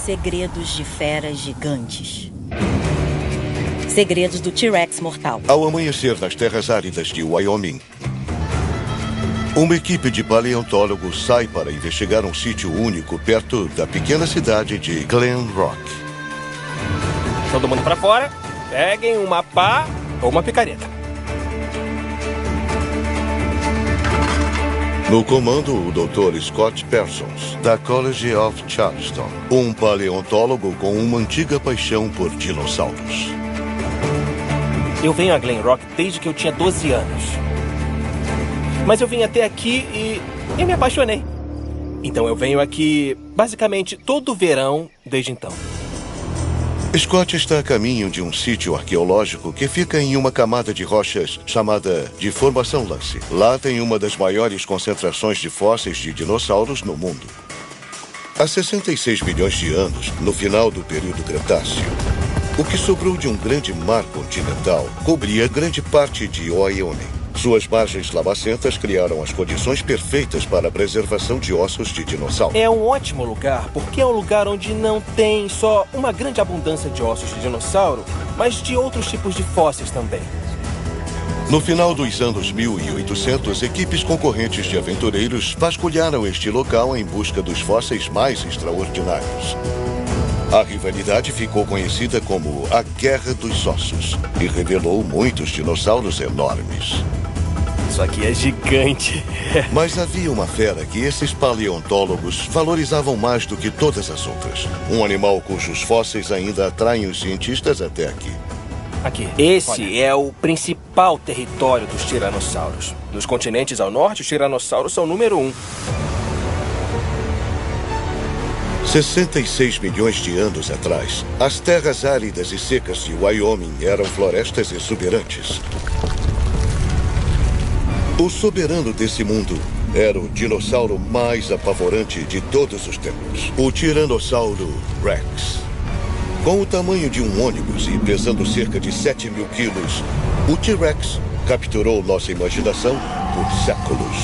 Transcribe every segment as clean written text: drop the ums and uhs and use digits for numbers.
segredos de feras gigantes. Segredos do T-Rex mortal. Ao amanhecer nas terras áridas de Wyoming, uma equipe de paleontólogos sai para investigar um sítio único perto da pequena cidade de Glen Rock. Todo mundo pra fora. Peguem uma pá ou uma picareta. No comando, o Dr. Scott Parsons, da College of Charleston, um paleontólogo com uma antiga paixão por dinossauros. Eu venho a Glen Rock desde que eu tinha 12 anos. Mas eu vim até aqui e me apaixonei. Então eu venho aqui basicamente todo verão desde então. Scott está a caminho de um sítio arqueológico que fica em uma camada de rochas chamada de Formação Lance. Lá tem uma das maiores concentrações de fósseis de dinossauros no mundo. Há 66 milhões de anos, no final do período Cretáceo, o que sobrou de um grande mar continental cobria grande parte de Wyoming. Suas margens lamacentas criaram as condições perfeitas para a preservação de ossos de dinossauro. É um ótimo lugar, porque é um lugar onde não tem só uma grande abundância de ossos de dinossauro, mas de outros tipos de fósseis também. No final dos anos 1800, equipes concorrentes de aventureiros vasculharam este local em busca dos fósseis mais extraordinários. A rivalidade ficou conhecida como a Guerra dos Ossos e revelou muitos dinossauros enormes. Isso aqui é gigante. Mas havia uma fera que esses paleontólogos valorizavam mais do que todas as outras. Um animal cujos fósseis ainda atraem os cientistas até aqui. Aqui. Esse é o principal território dos tiranossauros. Dos continentes ao norte, os tiranossauros são o número 1. 66 milhões de anos atrás, as terras áridas e secas de Wyoming eram florestas exuberantes. O soberano desse mundo era o dinossauro mais apavorante de todos os tempos, o Tiranossauro Rex. Com o tamanho de um ônibus e pesando cerca de 7 mil quilos, o T-Rex capturou nossa imaginação por séculos.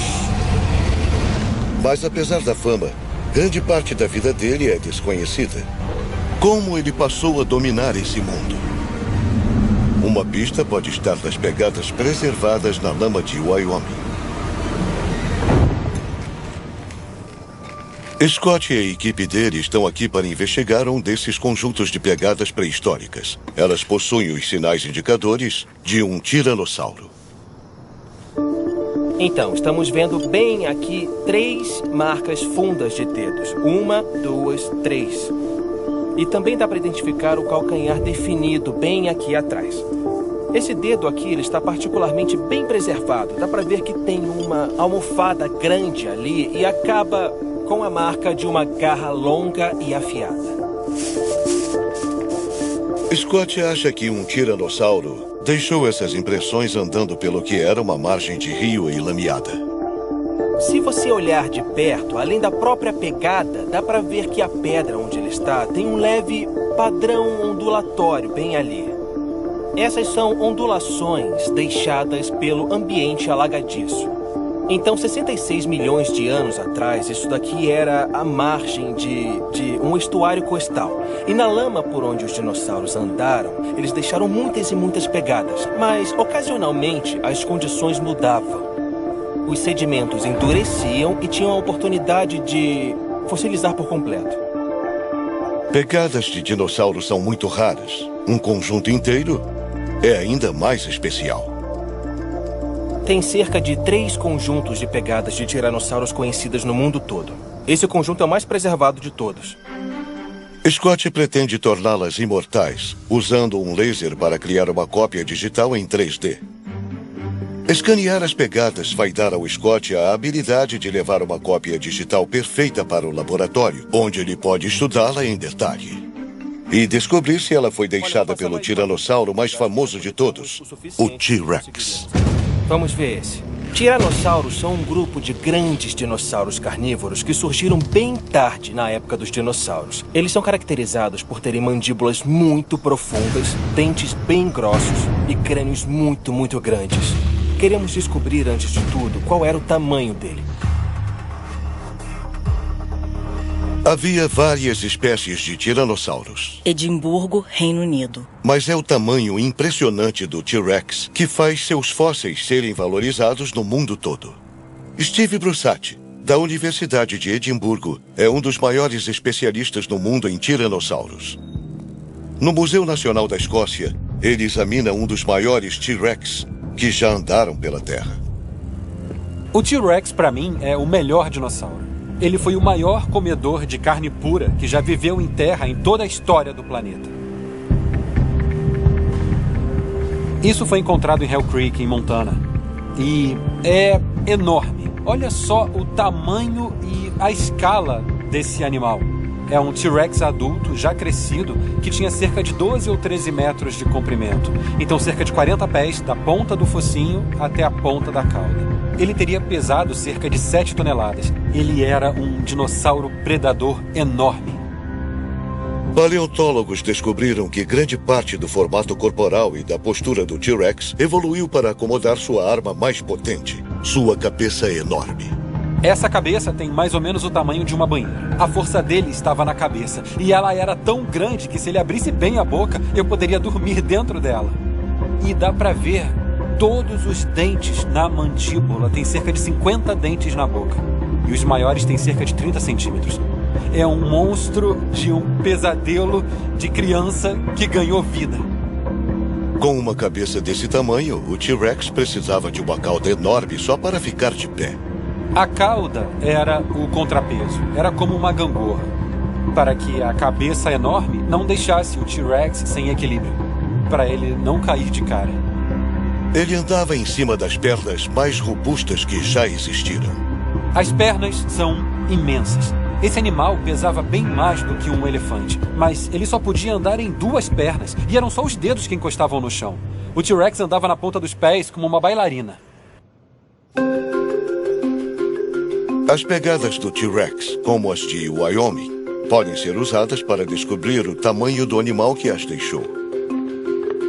Mas apesar da fama, grande parte da vida dele é desconhecida. Como ele passou a dominar esse mundo? Uma pista pode estar nas pegadas preservadas na lama de Wyoming. Scott e a equipe dele estão aqui para investigar um desses conjuntos de pegadas pré-históricas. Elas possuem os sinais indicadores de um tiranossauro. Então, estamos vendo bem aqui 3 marcas fundas de dedos. 1, 2, 3. E também dá para identificar o calcanhar definido bem aqui atrás. Esse dedo aqui ele está particularmente bem preservado. Dá para ver que tem uma almofada grande ali e acaba com a marca de uma garra longa e afiada. Scott acha que um tiranossauro deixou essas impressões andando pelo que era uma margem de rio enlameada. Se você olhar de perto, além da própria pegada, dá para ver que a pedra onde ele está tem um leve padrão ondulatório bem ali. Essas são ondulações deixadas pelo ambiente alagadiço. Então, 66 milhões de anos atrás, isso daqui era a margem de um estuário costal. E na lama por onde os dinossauros andaram, eles deixaram muitas e muitas pegadas. Mas, ocasionalmente, as condições mudavam. Os sedimentos endureciam e tinham a oportunidade de fossilizar por completo. Pegadas de dinossauros são muito raras. Um conjunto inteiro é ainda mais especial. Tem cerca de 3 conjuntos de pegadas de tiranossauros conhecidas no mundo todo. Esse conjunto é o mais preservado de todos. Scott pretende torná-las imortais, usando um laser para criar uma cópia digital em 3D. Escanear as pegadas vai dar ao Scott a habilidade de levar uma cópia digital perfeita para o laboratório, onde ele pode estudá-la em detalhe. E descobrir se ela foi deixada pelo tiranossauro mais famoso de todos, o T-Rex. Vamos ver esse. Tiranossauros são um grupo de grandes dinossauros carnívoros que surgiram bem tarde na época dos dinossauros. Eles são caracterizados por terem mandíbulas muito profundas, dentes bem grossos e crânios muito, muito grandes. Queremos descobrir, antes de tudo, qual era o tamanho dele. Havia várias espécies de tiranossauros. Edimburgo, Reino Unido. Mas é o tamanho impressionante do T-Rex que faz seus fósseis serem valorizados no mundo todo. Steve Brussati, da Universidade de Edimburgo, é um dos maiores especialistas no mundo em tiranossauros. No Museu Nacional da Escócia, ele examina um dos maiores T-Rex que já andaram pela Terra. O T-Rex, para mim, é o melhor dinossauro. Ele foi o maior comedor de carne pura que já viveu em terra em toda a história do planeta. Isso foi encontrado em Hell Creek, em Montana. E é enorme. Olha só o tamanho e a escala desse animal. É um T-Rex adulto, já crescido, que tinha cerca de 12 ou 13 metros de comprimento. Então, cerca de 40 pés da ponta do focinho até a ponta da cauda. Ele teria pesado cerca de 7 toneladas. Ele era um dinossauro predador enorme. Paleontólogos descobriram que grande parte do formato corporal e da postura do T-Rex evoluiu para acomodar sua arma mais potente, sua cabeça enorme. Essa cabeça tem mais ou menos o tamanho de uma banheira. A força dele estava na cabeça, e ela era tão grande que se ele abrisse bem a boca, eu poderia dormir dentro dela. E dá pra ver todos os dentes na mandíbula. Tem cerca de 50 dentes na boca. E os maiores têm cerca de 30 centímetros. É um monstro de um pesadelo de criança que ganhou vida. Com uma cabeça desse tamanho, o T-Rex precisava de uma cauda enorme só para ficar de pé. A cauda era o contrapeso. Era como uma gangorra, para que a cabeça enorme não deixasse o T-Rex sem equilíbrio, para ele não cair de cara. Ele andava em cima das pernas mais robustas que já existiram. As pernas são imensas. Esse animal pesava bem mais do que um elefante, mas ele só podia andar em 2 pernas, e eram só os dedos que encostavam no chão. O T-Rex andava na ponta dos pés como uma bailarina. As pegadas do T-Rex, como as de Wyoming, podem ser usadas para descobrir o tamanho do animal que as deixou.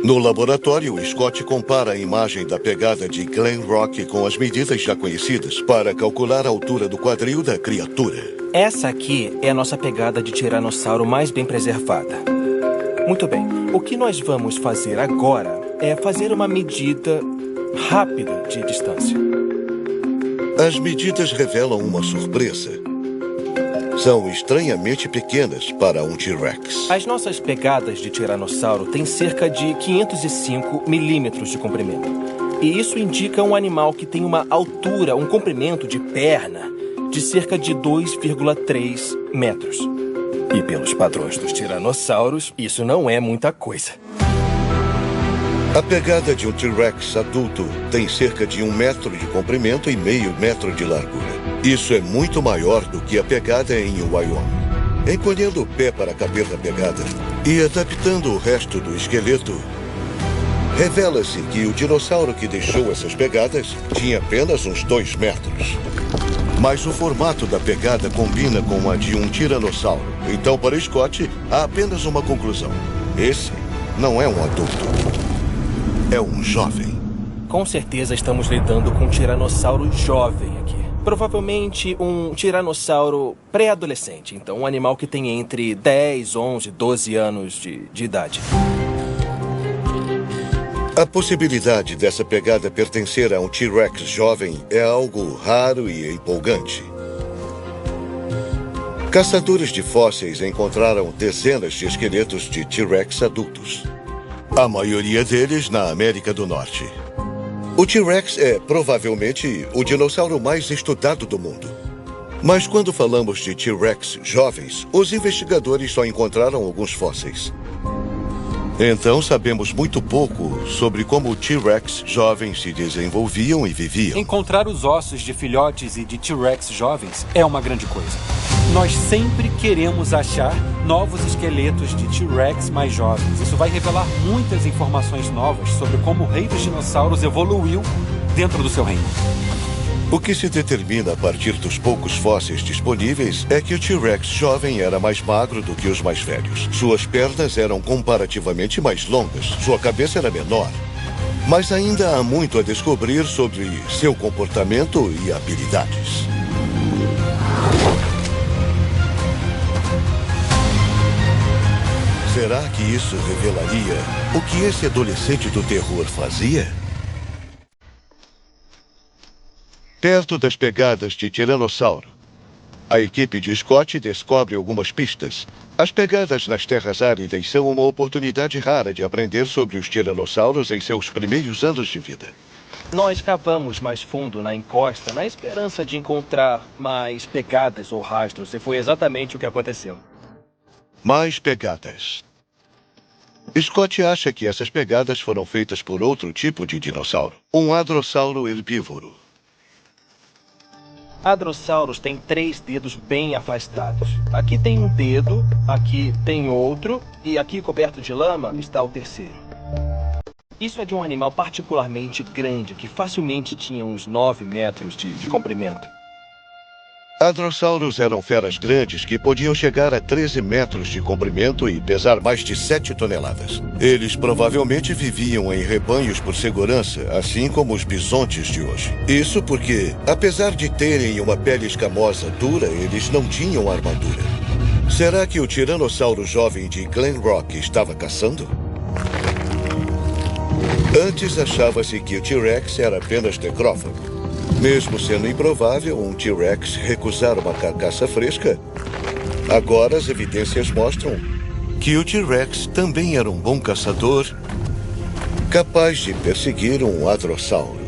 No laboratório, Scott compara a imagem da pegada de Glen Rock com as medidas já conhecidas para calcular a altura do quadril da criatura. Essa aqui é a nossa pegada de tiranossauro mais bem preservada. Muito bem, o que nós vamos fazer agora é fazer uma medida rápida de distância. As medidas revelam uma surpresa. São estranhamente pequenas para um T-Rex. As nossas pegadas de tiranossauro têm cerca de 505 milímetros de comprimento. E isso indica um animal que tem uma altura, um comprimento de perna de cerca de 2,3 metros. E pelos padrões dos tiranossauros, isso não é muita coisa. A pegada de um T-Rex adulto tem cerca de 1 metro de comprimento e meio metro de largura. Isso é muito maior do que a pegada em Wyoming. Encolhendo o pé para caber na pegada e adaptando o resto do esqueleto, revela-se que o dinossauro que deixou essas pegadas tinha apenas uns 2 metros. Mas o formato da pegada combina com a de um tiranossauro. Então, para Scott, há apenas uma conclusão. Esse não é um adulto. É um jovem. Com certeza estamos lidando com um tiranossauro jovem aqui. Provavelmente um tiranossauro pré-adolescente. Então, um animal que tem entre 10, 11, 12 anos de idade. A possibilidade dessa pegada pertencer a um T-Rex jovem é algo raro e empolgante. Caçadores de fósseis encontraram dezenas de esqueletos de T-Rex adultos. A maioria deles na América do Norte. O T-Rex é provavelmente o dinossauro mais estudado do mundo. Mas quando falamos de T-Rex jovens, os investigadores só encontraram alguns fósseis. Então sabemos muito pouco sobre como o T-Rex jovens se desenvolviam e viviam. Encontrar os ossos de filhotes e de T-Rex jovens é uma grande coisa. Nós sempre queremos achar novos esqueletos de T-Rex mais jovens. Isso vai revelar muitas informações novas sobre como o rei dos dinossauros evoluiu dentro do seu reino. O que se determina a partir dos poucos fósseis disponíveis é que o T-Rex jovem era mais magro do que os mais velhos. Suas pernas eram comparativamente mais longas, sua cabeça era menor. Mas ainda há muito a descobrir sobre seu comportamento e habilidades. que isso revelaria o que esse adolescente do terror fazia? Perto das pegadas de tiranossauro, a equipe de Scott descobre algumas pistas. As pegadas nas terras áridas são uma oportunidade rara de aprender sobre os tiranossauros em seus primeiros anos de vida. Nós cavamos mais fundo na encosta na esperança de encontrar mais pegadas ou rastros, e foi exatamente o que aconteceu. Mais pegadas. Scott acha que essas pegadas foram feitas por outro tipo de dinossauro, um hadrossauro herbívoro. Hadrossauros têm 3 dedos bem afastados. Aqui tem um dedo, aqui tem outro, e aqui coberto de lama está o terceiro. Isso é de um animal particularmente grande, que facilmente tinha uns 9 metros de comprimento. Hadrossauros eram feras grandes que podiam chegar a 13 metros de comprimento e pesar mais de 7 toneladas. Eles provavelmente viviam em rebanhos por segurança, assim como os bisontes de hoje. Isso porque, apesar de terem uma pele escamosa dura, eles não tinham armadura. Será que o tiranossauro jovem de Glen Rock estava caçando? Antes achava-se que o T-Rex era apenas necrófago. Mesmo sendo improvável um T-Rex recusar uma carcaça fresca, agora as evidências mostram que o T-Rex também era um bom caçador, capaz de perseguir um hadrossauro.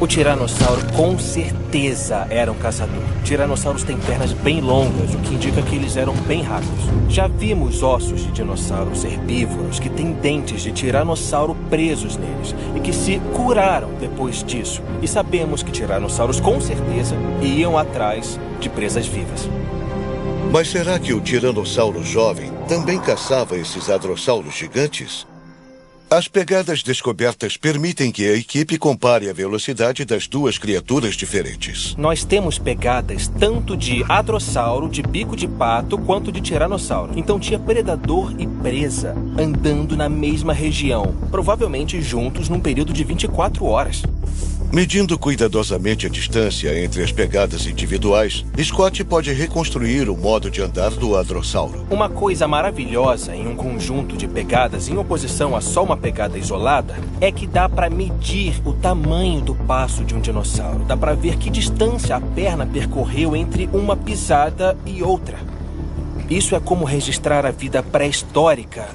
O tiranossauro com certeza era um caçador. Tiranossauros têm pernas bem longas, o que indica que eles eram bem rápidos. Já vimos ossos de dinossauros herbívoros que têm dentes de tiranossauro presos neles e que se curaram depois disso. E sabemos que tiranossauros com certeza iam atrás de presas vivas. Mas será que o tiranossauro jovem também caçava esses hadrossauros gigantes? As pegadas descobertas permitem que a equipe compare a velocidade das duas criaturas diferentes. Nós temos pegadas tanto de hadrossauro, de bico de pato, quanto de tiranossauro. Então tinha predador e presa andando na mesma região, provavelmente juntos num período de 24 horas. Medindo cuidadosamente a distância entre as pegadas individuais, Scott pode reconstruir o modo de andar do hadrossauro. Uma coisa maravilhosa em um conjunto de pegadas em oposição a só uma pegada isolada é que dá para medir o tamanho do passo de um dinossauro. Dá para ver que distância a perna percorreu entre uma pisada e outra. Isso é como registrar a vida pré-histórica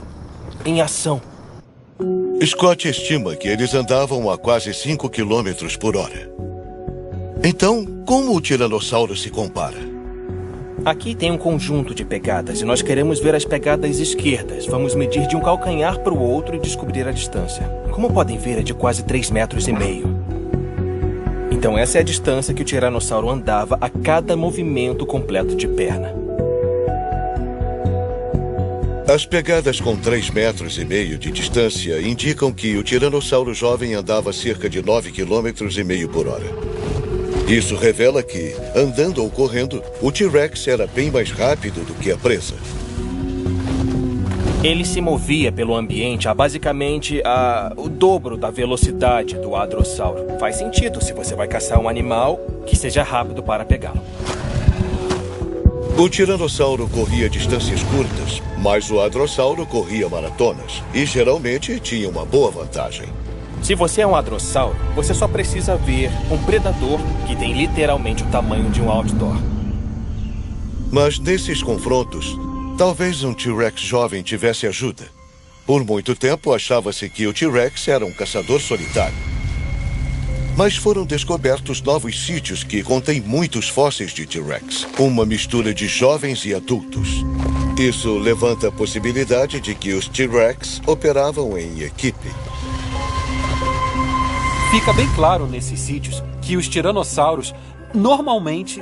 em ação. Scott estima que eles andavam a quase 5 km por hora. Então, como o tiranossauro se compara? Aqui tem um conjunto de pegadas e nós queremos ver as pegadas esquerdas. Vamos medir de um calcanhar para o outro e descobrir a distância. Como podem ver, é de quase 3,5 metros. Então essa é a distância que o tiranossauro andava a cada movimento completo de perna. As pegadas com 3,5 metros de distância indicam que o tiranossauro jovem andava cerca de 9,5 km por hora. Isso revela que, andando ou correndo, o T-Rex era bem mais rápido do que a presa. Ele se movia pelo ambiente a basicamente o dobro da velocidade do hadrossauro. Faz sentido se você vai caçar um animal que seja rápido para pegá-lo. O tiranossauro corria distâncias curtas, mas o hadrossauro corria maratonas e geralmente tinha uma boa vantagem. Se você é um hadrossauro, você só precisa ver um predador que tem literalmente o tamanho de um outdoor. Mas nesses confrontos, talvez um T-Rex jovem tivesse ajuda. Por muito tempo achava-se que o T-Rex era um caçador solitário. Mas foram descobertos novos sítios que contêm muitos fósseis de T-Rex, uma mistura de jovens e adultos. Isso levanta a possibilidade de que os T-Rex operavam em equipe. Fica bem claro nesses sítios que os tiranossauros normalmente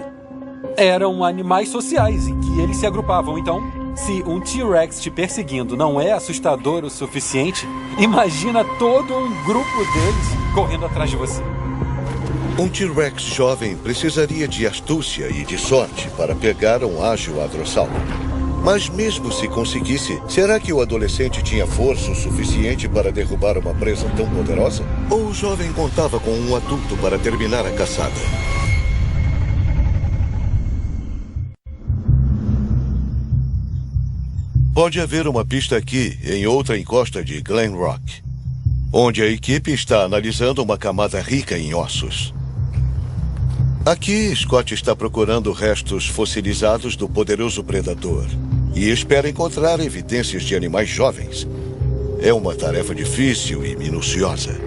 eram animais sociais e que eles se agrupavam. Então, se um T-Rex te perseguindo não é assustador o suficiente, imagina todo um grupo deles correndo atrás de você. Um T-Rex jovem precisaria de astúcia e de sorte para pegar um ágil hadrossauro. Mas mesmo se conseguisse, será que o adolescente tinha força o suficiente para derrubar uma presa tão poderosa? Ou o jovem contava com um adulto para terminar a caçada? Pode haver uma pista aqui, em outra encosta de Glen Rock, onde a equipe está analisando uma camada rica em ossos. Aqui, Scott está procurando restos fossilizados do poderoso predador e espera encontrar evidências de animais jovens. É uma tarefa difícil e minuciosa.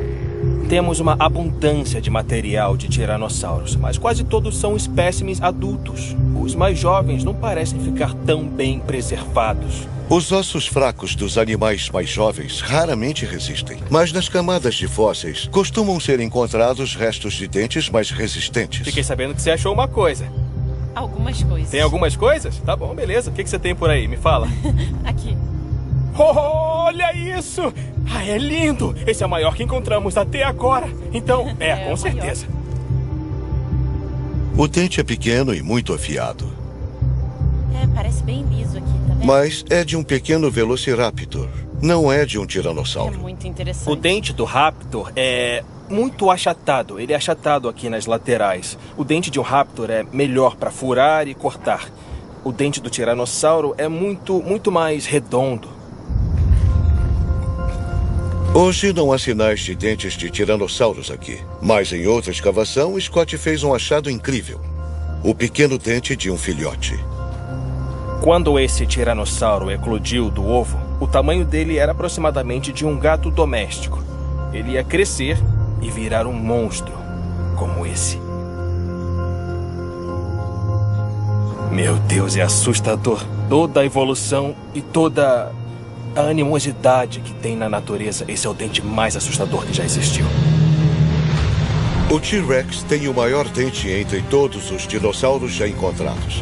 Temos uma abundância de material de tiranossauros, mas quase todos são espécimes adultos. Os mais jovens não parecem ficar tão bem preservados. Os ossos fracos dos animais mais jovens raramente resistem, mas nas camadas de fósseis costumam ser encontrados restos de dentes mais resistentes. Fiquei sabendo que você achou uma coisa. Algumas coisas. Tem algumas coisas? Tá bom, beleza. O que você tem por aí? Me fala. Aqui. Olha isso! Ah, é lindo! Esse é o maior que encontramos até agora. Então, com certeza. O dente é pequeno e muito afiado. Parece bem liso aqui, tá vendo? Mas é de um pequeno velociraptor. Não é de um É tiranossauro. muito interessante. O dente do raptor é muito achatado. Ele é achatado aqui nas laterais. O dente de um raptor é melhor para furar e cortar. O dente do tiranossauro é muito mais redondo. Hoje não há sinais de dentes de tiranossauros aqui. Mas em outra escavação, Scott fez um achado incrível. O pequeno dente de um filhote. Quando esse tiranossauro eclodiu do ovo, o tamanho dele era aproximadamente de um gato doméstico. Ele ia crescer e virar um monstro como esse. Meu Deus, é assustador. Toda a evolução e toda a animosidade que tem na natureza. Esse é o dente mais assustador que já existiu. O T-Rex tem o maior dente entre todos os dinossauros já encontrados.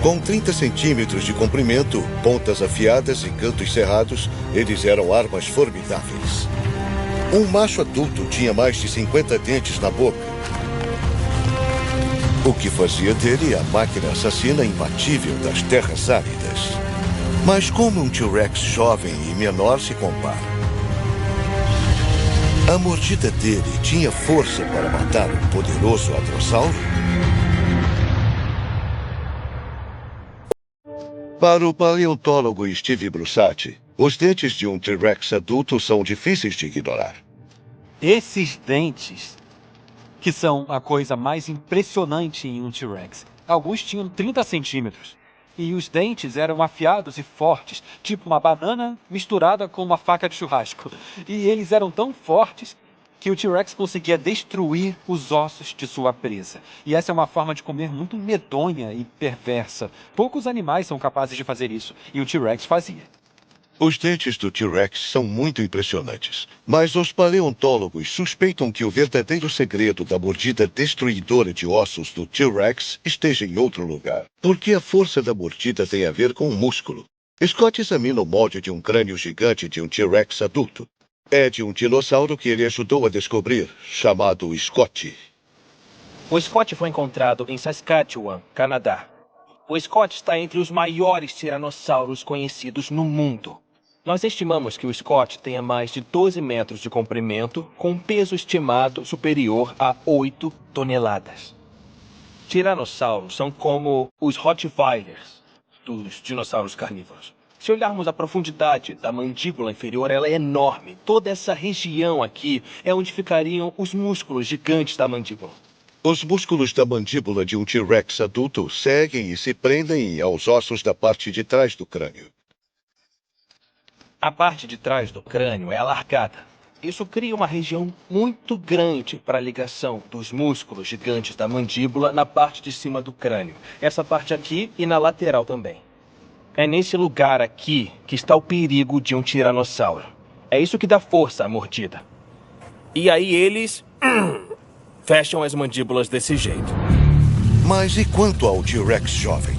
Com 30 centímetros de comprimento, pontas afiadas e cantos cerrados, eles eram armas formidáveis. Um macho adulto tinha mais de 50 dentes na boca, o que fazia dele a máquina assassina imbatível das terras áridas. Mas como um T-Rex jovem e menor se compara? A mordida dele tinha força para matar um poderoso hadrossauro? Para o paleontólogo Steve Brussati, os dentes de um T-Rex adulto são difíceis de ignorar. Esses dentes, que são a coisa mais impressionante em um T-Rex. Alguns tinham 30 centímetros. E os dentes eram afiados e fortes, tipo uma banana misturada com uma faca de churrasco. E eles eram tão fortes que o T-Rex conseguia destruir os ossos de sua presa. E essa é uma forma de comer muito medonha e perversa. Poucos animais são capazes de fazer isso, e o T-Rex fazia. Os dentes do T-Rex são muito impressionantes, mas os paleontólogos suspeitam que o verdadeiro segredo da mordida destruidora de ossos do T-Rex esteja em outro lugar. Porque a força da mordida tem a ver com o músculo. Scott examina o molde de um crânio gigante de um T-Rex adulto. É de um dinossauro que ele ajudou a descobrir, chamado Scott. O Scott foi encontrado em Saskatchewan, Canadá. O Scott está entre os maiores tiranossauros conhecidos no mundo. Nós estimamos que o Scott tenha mais de 12 metros de comprimento, com um peso estimado superior a 8 toneladas. Tiranossauros são como os Rottweilers dos dinossauros carnívoros. Se olharmos a profundidade da mandíbula inferior, ela é enorme. Toda essa região aqui é onde ficariam os músculos gigantes da mandíbula. Os músculos da mandíbula de um T-Rex adulto seguem e se prendem aos ossos da parte de trás do crânio. A parte de trás do crânio é alargada. Isso cria uma região muito grande para a ligação dos músculos gigantes da mandíbula na parte de cima do crânio. Essa parte aqui e na lateral também. É nesse lugar aqui que está o perigo de um tiranossauro. É isso que dá força à mordida. E aí eles fecham as mandíbulas desse jeito. Mas e quanto ao T-Rex jovem?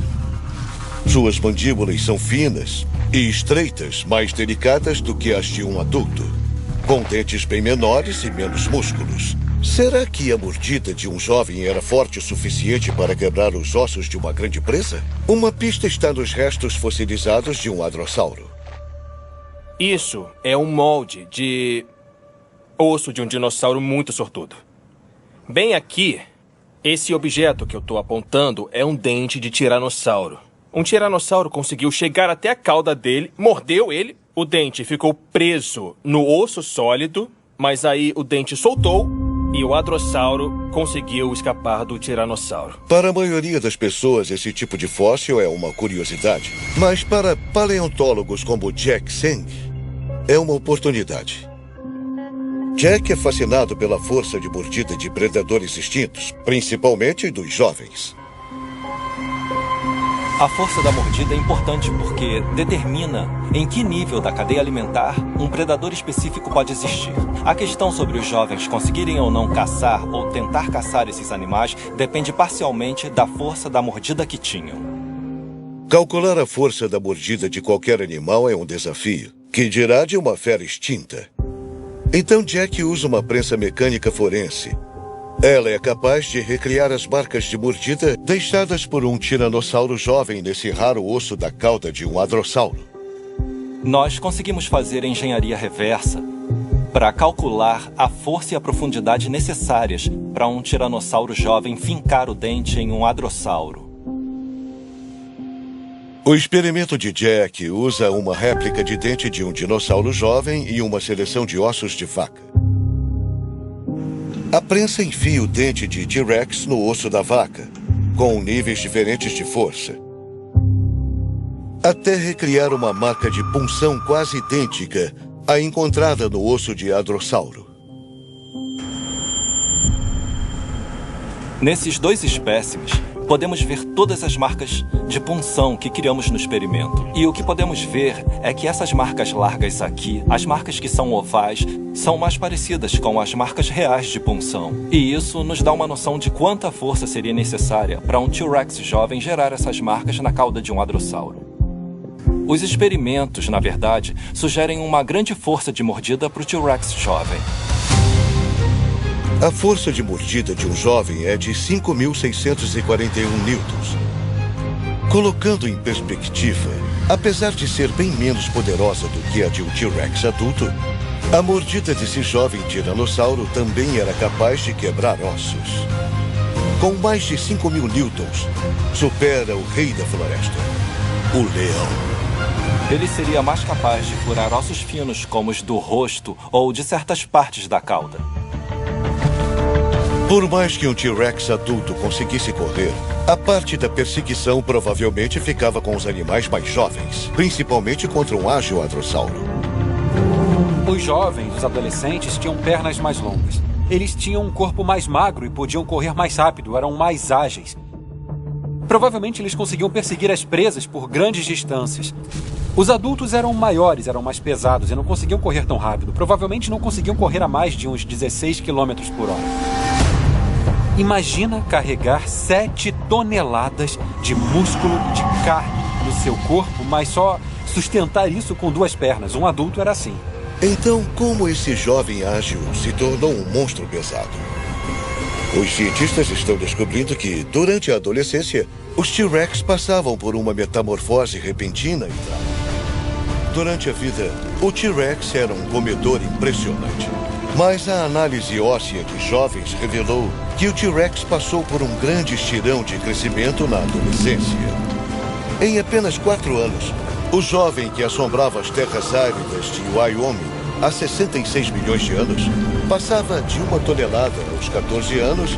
Suas mandíbulas são finas e estreitas, mais delicadas do que as de um adulto, com dentes bem menores e menos músculos. Será que a mordida de um jovem era forte o suficiente para quebrar os ossos de uma grande presa? Uma pista está nos restos fossilizados de um hadrossauro. Isso é um molde de osso de um dinossauro muito sortudo. Bem aqui, esse objeto que eu estou apontando é um dente de tiranossauro. Um tiranossauro conseguiu chegar até a cauda dele, mordeu ele, o dente ficou preso no osso sólido, mas aí o dente soltou e o hadrossauro conseguiu escapar do tiranossauro. Para a maioria das pessoas, esse tipo de fóssil é uma curiosidade. Mas para paleontólogos como Jack Seng, é uma oportunidade. Jack é fascinado pela força de mordida de predadores extintos, principalmente dos jovens. A força da mordida é importante porque determina em que nível da cadeia alimentar um predador específico pode existir. A questão sobre os jovens conseguirem ou não caçar ou tentar caçar esses animais depende parcialmente da força da mordida que tinham. Calcular a força da mordida de qualquer animal é um desafio, que dirá de uma fera extinta. Então Jack usa uma prensa mecânica forense. Ela é capaz de recriar as marcas de mordida deixadas por um tiranossauro jovem nesse raro osso da cauda de um hadrossauro. Nós conseguimos fazer engenharia reversa para calcular a força e a profundidade necessárias para um tiranossauro jovem fincar o dente em um hadrossauro. O experimento de Jack usa uma réplica de dente de um dinossauro jovem e uma seleção de ossos de vaca. A prensa enfia o dente de T-Rex no osso da vaca, com níveis diferentes de força, até recriar uma marca de punção quase idêntica à encontrada no osso de hadrossauro. Nesses dois espécimes, podemos ver todas as marcas de punção que criamos no experimento. E o que podemos ver é que essas marcas largas aqui, as marcas que são ovais, são mais parecidas com as marcas reais de punção. E isso nos dá uma noção de quanta força seria necessária para um T-Rex jovem gerar essas marcas na cauda de um hadrossauro. Os experimentos, na verdade, sugerem uma grande força de mordida para o T-Rex jovem. A força de mordida de um jovem é de 5.641 newtons. Colocando em perspectiva, apesar de ser bem menos poderosa do que a de um T-Rex adulto, a mordida desse jovem tiranossauro também era capaz de quebrar ossos. Com mais de 5.000 newtons, supera o rei da floresta, o leão. Ele seria mais capaz de furar ossos finos como os do rosto ou de certas partes da cauda. Por mais que um T-Rex adulto conseguisse correr, a parte da perseguição provavelmente ficava com os animais mais jovens, principalmente contra um ágil hadrossauro. Os jovens, os adolescentes, tinham pernas mais longas. Eles tinham um corpo mais magro e podiam correr mais rápido, eram mais ágeis. Provavelmente eles conseguiam perseguir as presas por grandes distâncias. Os adultos eram maiores, eram mais pesados e não conseguiam correr tão rápido. Provavelmente não conseguiam correr a mais de uns 16 km por hora. Imagina carregar 7 toneladas de músculo, de carne no seu corpo, mas só sustentar isso com 2 pernas. Um adulto era assim. Então, como esse jovem ágil se tornou um monstro pesado? Os cientistas estão descobrindo que, durante a adolescência, os T-Rex passavam por uma metamorfose repentina e tal. Durante a vida, o T-Rex era um comedor impressionante. Mas a análise óssea de jovens revelou que o T-Rex passou por um grande estirão de crescimento na adolescência. Em apenas 4 anos, o jovem que assombrava as terras áridas de Wyoming há 66 milhões de anos passava de 1 tonelada aos 14 anos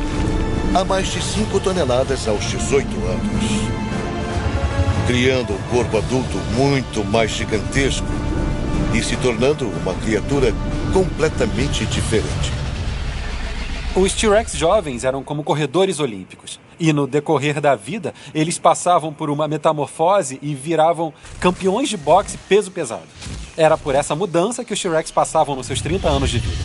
a mais de 5 toneladas aos 18 anos, criando um corpo adulto muito mais gigantesco e se tornando uma criatura completamente diferente. Os T-Rex jovens eram como corredores olímpicos. E no decorrer da vida, eles passavam por uma metamorfose e viravam campeões de boxe peso pesado. Era por essa mudança que os T-Rex passavam nos seus 30 anos de vida.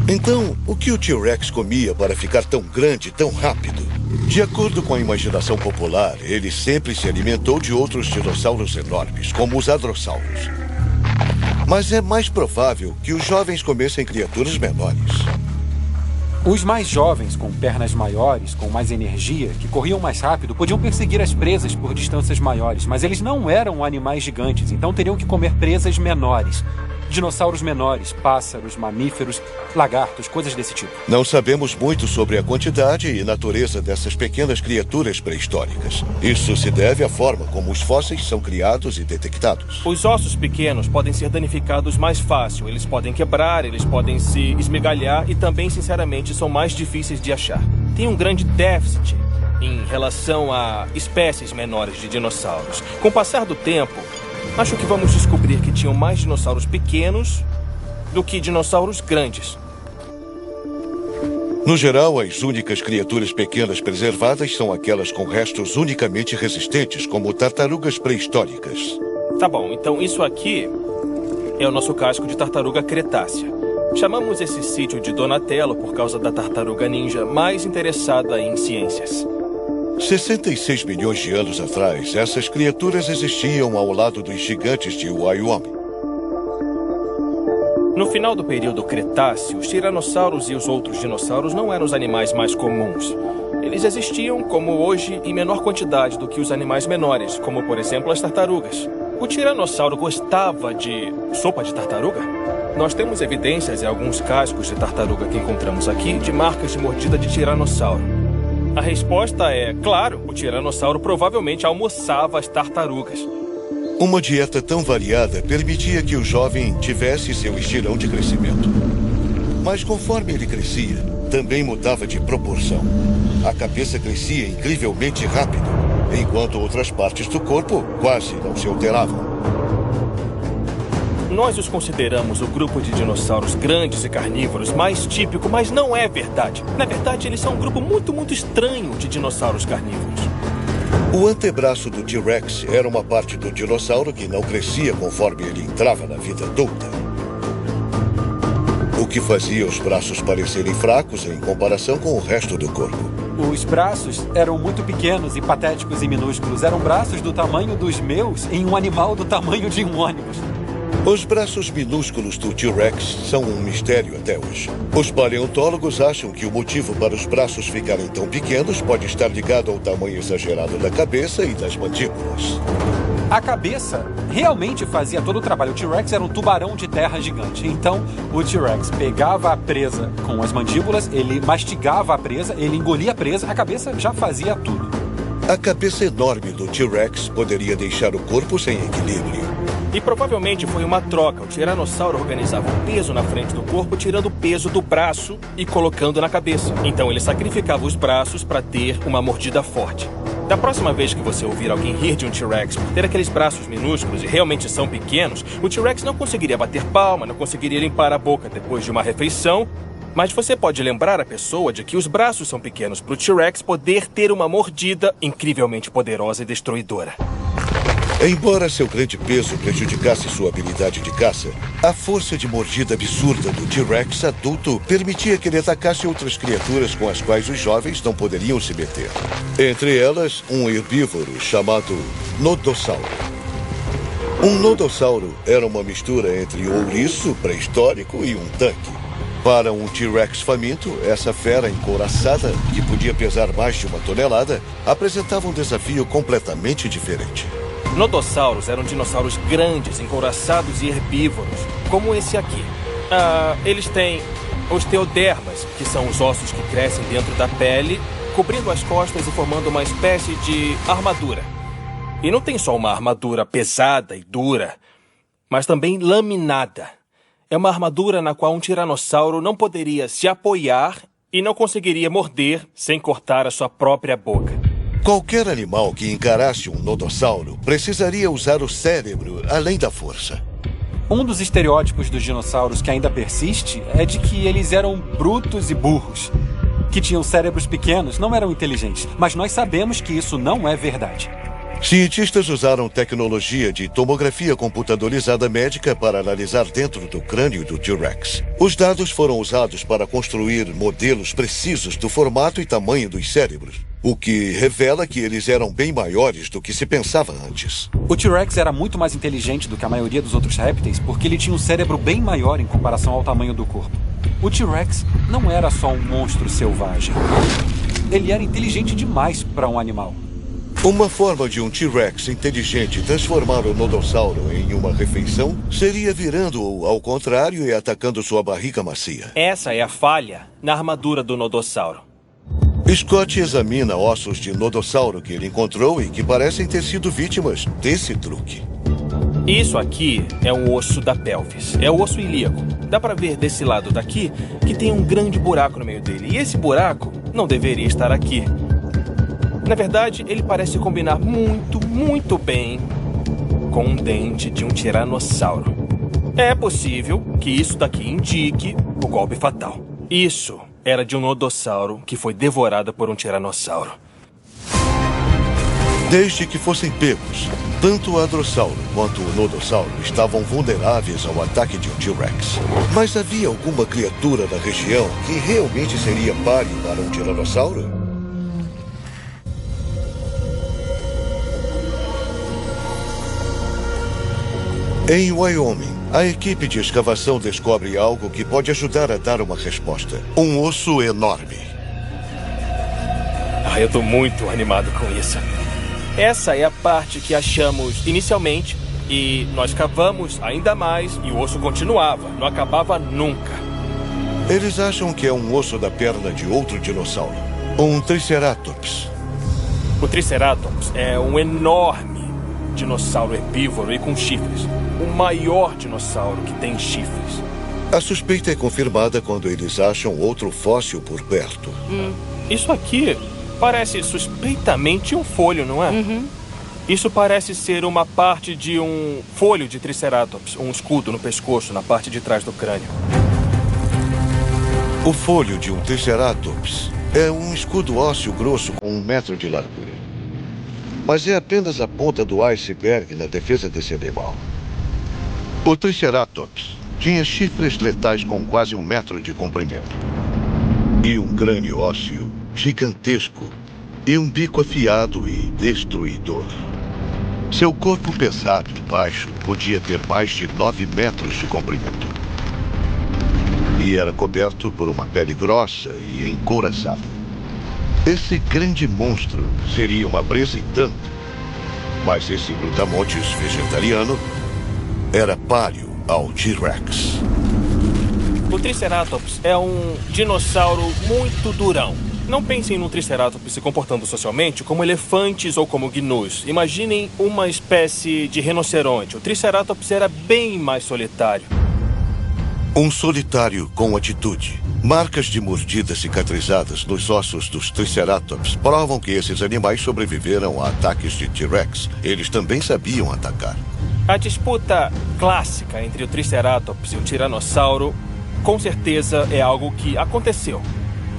Então, o que o T-Rex comia para ficar tão grande tão rápido? De acordo com a imaginação popular, ele sempre se alimentou de outros dinossauros enormes, como os hadrossauros. Mas é mais provável que os jovens comessem criaturas menores. Os mais jovens, com pernas maiores, com mais energia, que corriam mais rápido, podiam perseguir as presas por distâncias maiores, mas eles não eram animais gigantes, então teriam que comer presas menores. dinossauros menores, pássaros, mamíferos, lagartos, coisas desse tipo. Não sabemos muito sobre a quantidade e natureza dessas pequenas criaturas pré-históricas. Isso se deve à forma como os fósseis são criados e detectados. Os ossos pequenos podem ser danificados mais fácil. Eles podem quebrar, eles podem se esmigalhar e também, sinceramente, são mais difíceis de achar. Tem um grande déficit em relação a espécies menores de dinossauros. Com o passar do tempo, acho que vamos descobrir que tinham mais dinossauros pequenos do que dinossauros grandes. No geral, as únicas criaturas pequenas preservadas são aquelas com restos unicamente resistentes, como tartarugas pré-históricas. Tá bom, então isso aqui é o nosso casco de tartaruga cretácea. Chamamos esse sítio de Donatello por causa da tartaruga ninja mais interessada em ciências. 66 milhões de anos atrás, essas criaturas existiam ao lado dos gigantes de Wyoming. No final do período Cretáceo, os tiranossauros e os outros dinossauros não eram os animais mais comuns. Eles existiam, como hoje, em menor quantidade do que os animais menores, como, por exemplo, as tartarugas. O tiranossauro gostava de sopa de tartaruga? Nós temos evidências em alguns cascos de tartaruga que encontramos aqui de marcas de mordida de tiranossauro. A resposta é, claro, o tiranossauro provavelmente almoçava as tartarugas. Uma dieta tão variada permitia que o jovem tivesse seu estirão de crescimento. Mas conforme ele crescia, também mudava de proporção. A cabeça crescia incrivelmente rápido, enquanto outras partes do corpo quase não se alteravam. Nós os consideramos o grupo de dinossauros grandes e carnívoros mais típico, mas não é verdade. Na verdade, eles são um grupo muito estranho de dinossauros carnívoros. O antebraço do T-Rex era uma parte do dinossauro que não crescia conforme ele entrava na vida adulta. O que fazia os braços parecerem fracos em comparação com o resto do corpo. Os braços eram muito pequenos e patéticos e minúsculos. Eram braços do tamanho dos meus em um animal do tamanho de um ônibus. Os braços minúsculos do T-Rex são um mistério até hoje. Os paleontólogos acham que o motivo para os braços ficarem tão pequenos pode estar ligado ao tamanho exagerado da cabeça e das mandíbulas. A cabeça realmente fazia todo o trabalho. O T-Rex era um tubarão de terra gigante. Então, o T-Rex pegava a presa com as mandíbulas, ele mastigava a presa, ele engolia a presa, a cabeça já fazia tudo. A cabeça enorme do T-Rex poderia deixar o corpo sem equilíbrio. E provavelmente foi uma troca. O tiranossauro organizava o peso na frente do corpo, tirando o peso do braço e colocando na cabeça. Então ele sacrificava os braços para ter uma mordida forte. Da próxima vez que você ouvir alguém rir de um T-Rex por ter aqueles braços minúsculos e realmente são pequenos, o T-Rex não conseguiria bater palma, não conseguiria limpar a boca depois de uma refeição. Mas você pode lembrar a pessoa de que os braços são pequenos para o T-Rex poder ter uma mordida incrivelmente poderosa e destruidora. Embora seu grande peso prejudicasse sua habilidade de caça, a força de mordida absurda do T-Rex adulto permitia que ele atacasse outras criaturas com as quais os jovens não poderiam se meter. Entre elas, um herbívoro chamado nodossauro. Um nodossauro era uma mistura entre um ouriço pré-histórico e um tanque. Para um T-Rex faminto, essa fera encouraçada, que podia pesar mais de 1 tonelada, apresentava um desafio completamente diferente. Nodossauros eram dinossauros grandes, encouraçados e herbívoros, como esse aqui. Eles têm osteodermas, que são os ossos que crescem dentro da pele, cobrindo as costas e formando uma espécie de armadura. E não tem só uma armadura pesada e dura, mas também laminada. É uma armadura na qual um tiranossauro não poderia se apoiar e não conseguiria morder sem cortar a sua própria boca. Qualquer animal que encarasse um nodossauro precisaria usar o cérebro além da força. Um dos estereótipos dos dinossauros que ainda persiste é de que eles eram brutos e burros, que tinham cérebros pequenos, não eram inteligentes. Mas nós sabemos que isso não é verdade. Cientistas usaram tecnologia de tomografia computadorizada médica para analisar dentro do crânio do T-Rex. Os dados foram usados para construir modelos precisos do formato e tamanho dos cérebros, o que revela que eles eram bem maiores do que se pensava antes. O T-Rex era muito mais inteligente do que a maioria dos outros répteis porque ele tinha um cérebro bem maior em comparação ao tamanho do corpo. O T-Rex não era só um monstro selvagem. Ele era inteligente demais para um animal. Uma forma de um T-Rex inteligente transformar o nodossauro em uma refeição seria virando-o ao contrário e atacando sua barriga macia. Essa é a falha na armadura do nodossauro. Scott examina ossos de nodossauro que ele encontrou e que parecem ter sido vítimas desse truque. Isso aqui é um osso da pelvis. É o osso ilíaco. Dá pra ver desse lado daqui que tem um grande buraco no meio dele. E esse buraco não deveria estar aqui. Na verdade, ele parece combinar muito, muito bem com um dente de um tiranossauro. É possível que isso daqui indique o golpe fatal. Isso era de um nodossauro que foi devorada por um tiranossauro. Desde que fossem pegos, tanto o hadrossauro quanto o nodossauro estavam vulneráveis ao ataque de um T-Rex. Mas havia alguma criatura na região que realmente seria páreo para um tiranossauro? Em Wyoming, a equipe de escavação descobre algo que pode ajudar a dar uma resposta. Um osso enorme. Eu tô muito animado com isso. Essa é a parte que achamos inicialmente e nós cavamos ainda mais e o osso continuava, não acabava nunca. Eles acham que é um osso da perna de outro dinossauro, um Triceratops. O Triceratops é um enorme dinossauro herbívoro e com chifres. O maior dinossauro que tem chifres. A suspeita é confirmada quando eles acham outro fóssil por perto. Isso aqui parece suspeitamente um folho, não é? Isso parece ser uma parte de um folho de Triceratops, um escudo no pescoço, na parte de trás do crânio. O folho de um Triceratops é um escudo ósseo grosso com 1 metro de largura. Mas é apenas a ponta do iceberg na defesa desse animal. O Triceratops tinha chifres letais com quase 1 metro de comprimento. E um crânio ósseo gigantesco e um bico afiado e destruidor. Seu corpo pesado e baixo podia ter mais de 9 metros de comprimento. E era coberto por uma pele grossa e encouraçada. Esse grande monstro seria uma presa em tanto. Mas esse brutamontes vegetariano era páreo ao T-Rex. O Triceratops é um dinossauro muito durão. Não pensem num Triceratops se comportando socialmente como elefantes ou como gnus. Imaginem uma espécie de rinoceronte. O Triceratops era bem mais solitário. Um solitário com atitude. Marcas de mordidas cicatrizadas nos ossos dos Triceratops provam que esses animais sobreviveram a ataques de T-Rex. Eles também sabiam atacar. A disputa clássica entre o Triceratops e o Tiranossauro, com certeza, é algo que aconteceu.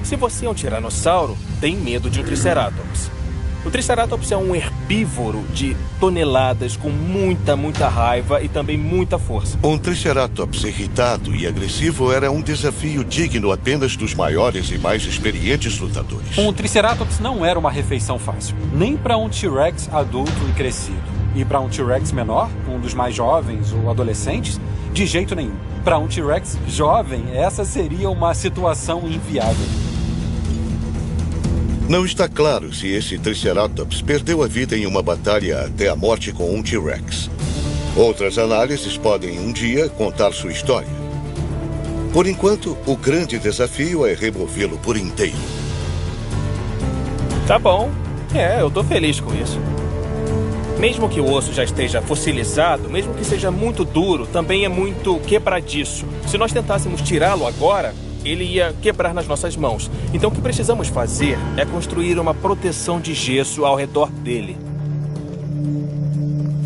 Se você é um Tiranossauro, tem medo de um Triceratops. O Triceratops é um herbívoro de toneladas com muita raiva e também muita força. Um Triceratops irritado e agressivo era um desafio digno apenas dos maiores e mais experientes lutadores. Um Triceratops não era uma refeição fácil, nem para um T-Rex adulto e crescido. E para um T-Rex menor, um dos mais jovens ou adolescentes, de jeito nenhum. Para um T-Rex jovem, essa seria uma situação inviável. Não está claro se esse Triceratops perdeu a vida em uma batalha até a morte com um T-Rex. Outras análises podem um dia contar sua história. Por enquanto, o grande desafio é removê-lo por inteiro. Tá bom. Eu tô feliz com isso. Mesmo que o osso já esteja fossilizado, mesmo que seja muito duro, também é muito quebradiço. Se nós tentássemos tirá-lo agora, ele ia quebrar nas nossas mãos. Então o que precisamos fazer é construir uma proteção de gesso ao redor dele.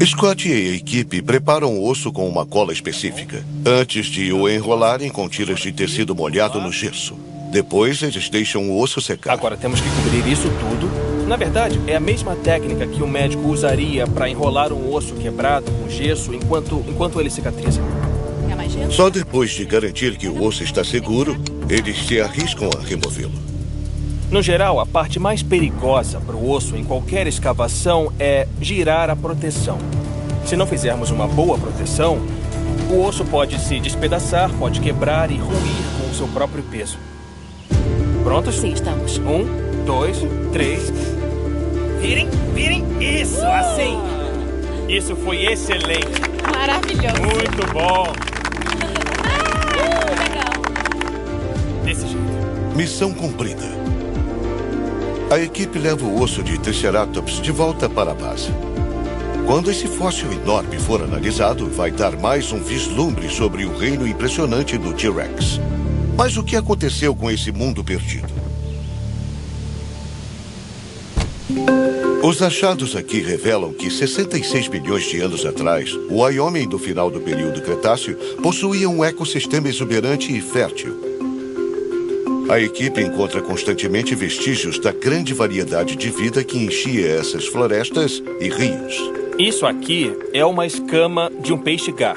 Scott e a equipe preparam o osso com uma cola específica, antes de o enrolarem com tiras de tecido molhado no gesso. Depois, eles deixam o osso secar. Agora temos que cobrir isso tudo. Na verdade, é a mesma técnica que o médico usaria para enrolar um osso quebrado com gesso enquanto ele cicatriza. Só depois de garantir que o osso está seguro, eles se arriscam a removê-lo. No geral, a parte mais perigosa para o osso em qualquer escavação é girar a proteção. Se não fizermos uma boa proteção, o osso pode se despedaçar, pode quebrar e ruir com o seu próprio peso. Prontos? Sim, estamos. 1, 2, 3... Virem, virem. Isso, assim. Isso foi excelente. Maravilhoso. Muito bom. Legal. Desse jeito. Missão cumprida. A equipe leva o osso de Triceratops de volta para a base. Quando esse fóssil enorme for analisado, vai dar mais um vislumbre sobre o reino impressionante do T-Rex. Mas o que aconteceu com esse mundo perdido? Os achados aqui revelam que 66 milhões de anos atrás, o Wyoming do final do período Cretáceo possuía um ecossistema exuberante e fértil. A equipe encontra constantemente vestígios da grande variedade de vida que enchia essas florestas e rios. Isso aqui é uma escama de um peixe-gar.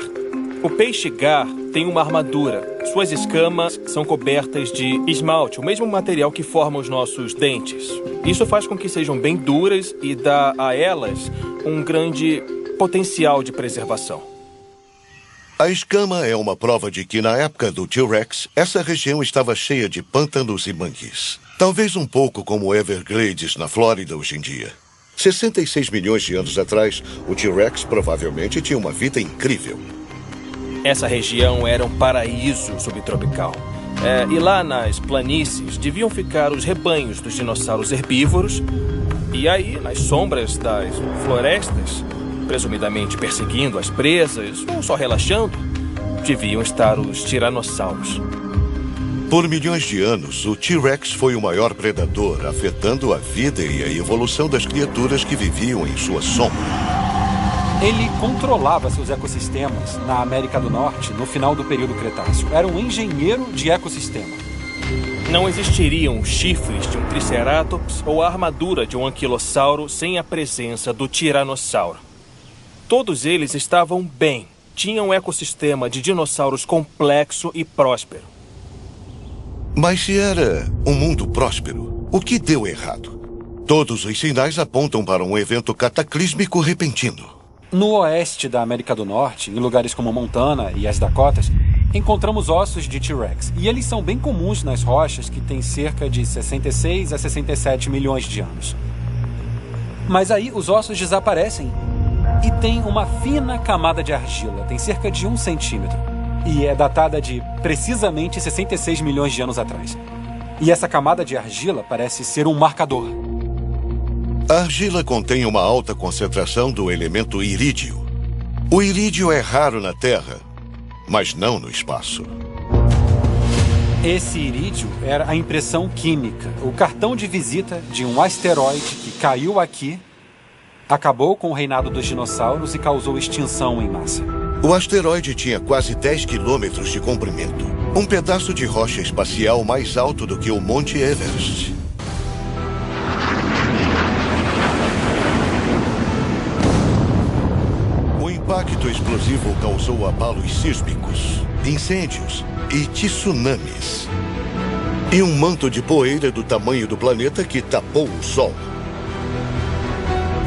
O peixe-gar tem uma armadura. Suas escamas são cobertas de esmalte, o mesmo material que forma os nossos dentes. Isso faz com que sejam bem duras e dá a elas um grande potencial de preservação. A escama é uma prova de que, na época do T-Rex, essa região estava cheia de pântanos e mangues. Talvez um pouco como Everglades na Flórida hoje em dia. 66 milhões de anos atrás, o T-Rex provavelmente tinha uma vida incrível. Essa região era um paraíso subtropical. E lá nas planícies deviam ficar os rebanhos dos dinossauros herbívoros. E aí, nas sombras das florestas, presumidamente perseguindo as presas ou só relaxando, deviam estar os tiranossauros. Por milhões de anos, o T-Rex foi o maior predador, afetando a vida e a evolução das criaturas que viviam em sua sombra. Ele controlava seus ecossistemas na América do Norte no final do período Cretáceo. Era um engenheiro de ecossistema. Não existiriam chifres de um triceratops ou a armadura de um anquilossauro sem a presença do tiranossauro. Todos eles estavam bem. Tinham um ecossistema de dinossauros complexo e próspero. Mas se era um mundo próspero, o que deu errado? Todos os sinais apontam para um evento cataclísmico repentino. No oeste da América do Norte, em lugares como Montana e as Dakotas, encontramos ossos de T-Rex. E eles são bem comuns nas rochas que têm cerca de 66 a 67 milhões de anos. Mas aí os ossos desaparecem e tem uma fina camada de argila, tem cerca de 1 centímetro. E é datada de precisamente 66 milhões de anos atrás. E essa camada de argila parece ser um marcador. A argila contém uma alta concentração do elemento irídio. O irídio é raro na Terra, mas não no espaço. Esse irídio era a impressão química, o cartão de visita de um asteroide que caiu aqui, acabou com o reinado dos dinossauros e causou extinção em massa. O asteroide tinha quase 10 quilômetros de comprimento. Um pedaço de rocha espacial mais alto do que o Monte Everest. O impacto explosivo causou abalos sísmicos, incêndios e tsunamis. E um manto de poeira do tamanho do planeta que tapou o Sol.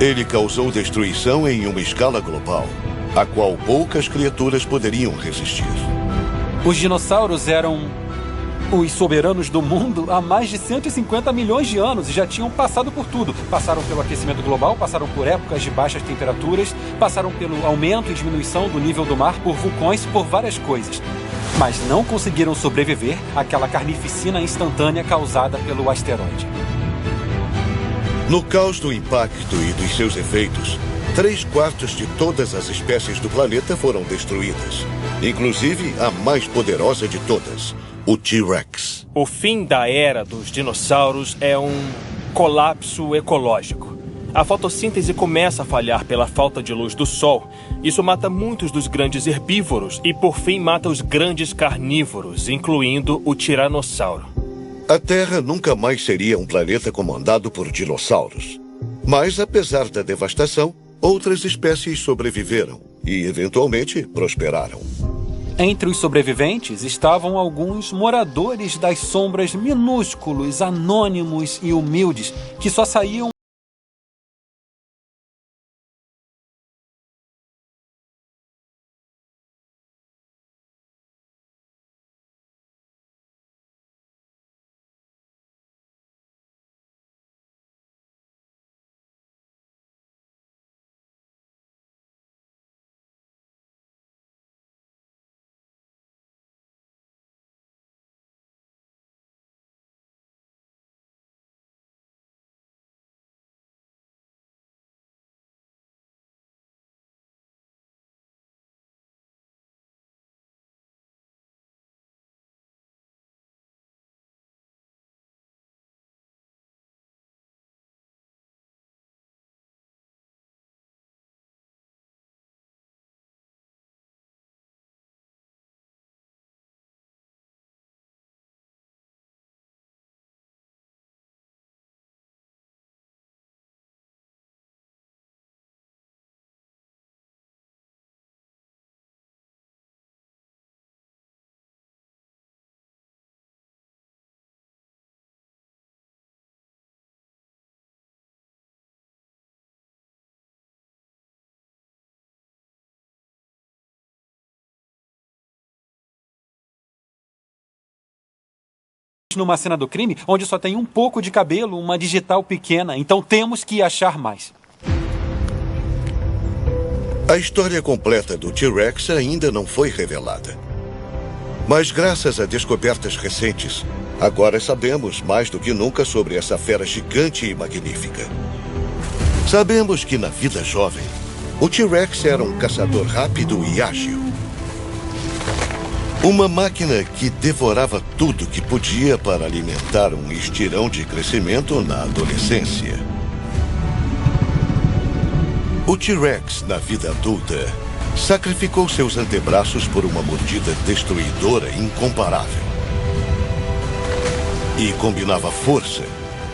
Ele causou destruição em uma escala global, a qual poucas criaturas poderiam resistir. Os dinossauros eram os soberanos do mundo há mais de 150 milhões de anos e já tinham passado por tudo. Passaram pelo aquecimento global, passaram por épocas de baixas temperaturas, passaram pelo aumento e diminuição do nível do mar, por vulcões, por várias coisas. Mas não conseguiram sobreviver àquela carnificina instantânea causada pelo asteroide. No caos do impacto e dos seus efeitos, 3/4 de todas as espécies do planeta foram destruídas, inclusive a mais poderosa de todas, o T-Rex. O fim da era dos dinossauros é um colapso ecológico. A fotossíntese começa a falhar pela falta de luz do sol. Isso mata muitos dos grandes herbívoros e, por fim, mata os grandes carnívoros, incluindo o tiranossauro. A Terra nunca mais seria um planeta comandado por dinossauros. Mas, apesar da devastação, outras espécies sobreviveram e, eventualmente, prosperaram. Entre os sobreviventes estavam alguns moradores das sombras minúsculos, anônimos e humildes que só saíam numa cena do crime onde só tem um pouco de cabelo, uma digital pequena. Então temos que achar mais. A história completa do T-Rex ainda não foi revelada. Mas graças a descobertas recentes, agora sabemos mais do que nunca sobre essa fera gigante e magnífica. Sabemos que na vida jovem, o T-Rex era um caçador rápido e ágil. Uma máquina que devorava tudo que podia para alimentar um estirão de crescimento na adolescência. O T-Rex, na vida adulta, sacrificou seus antebraços por uma mordida destruidora incomparável. E combinava força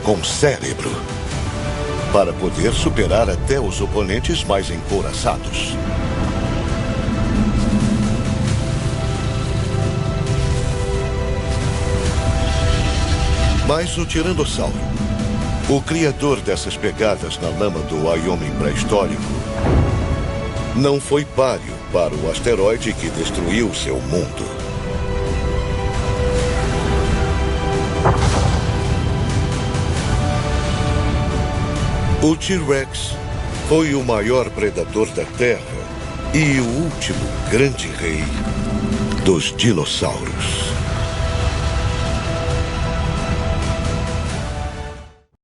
com cérebro para poder superar até os oponentes mais encouraçados. Mas o Tiranossauro, o criador dessas pegadas na lama do Wyoming pré-histórico, não foi páreo para o asteroide que destruiu seu mundo. O T-Rex foi o maior predador da Terra e o último grande rei dos dinossauros.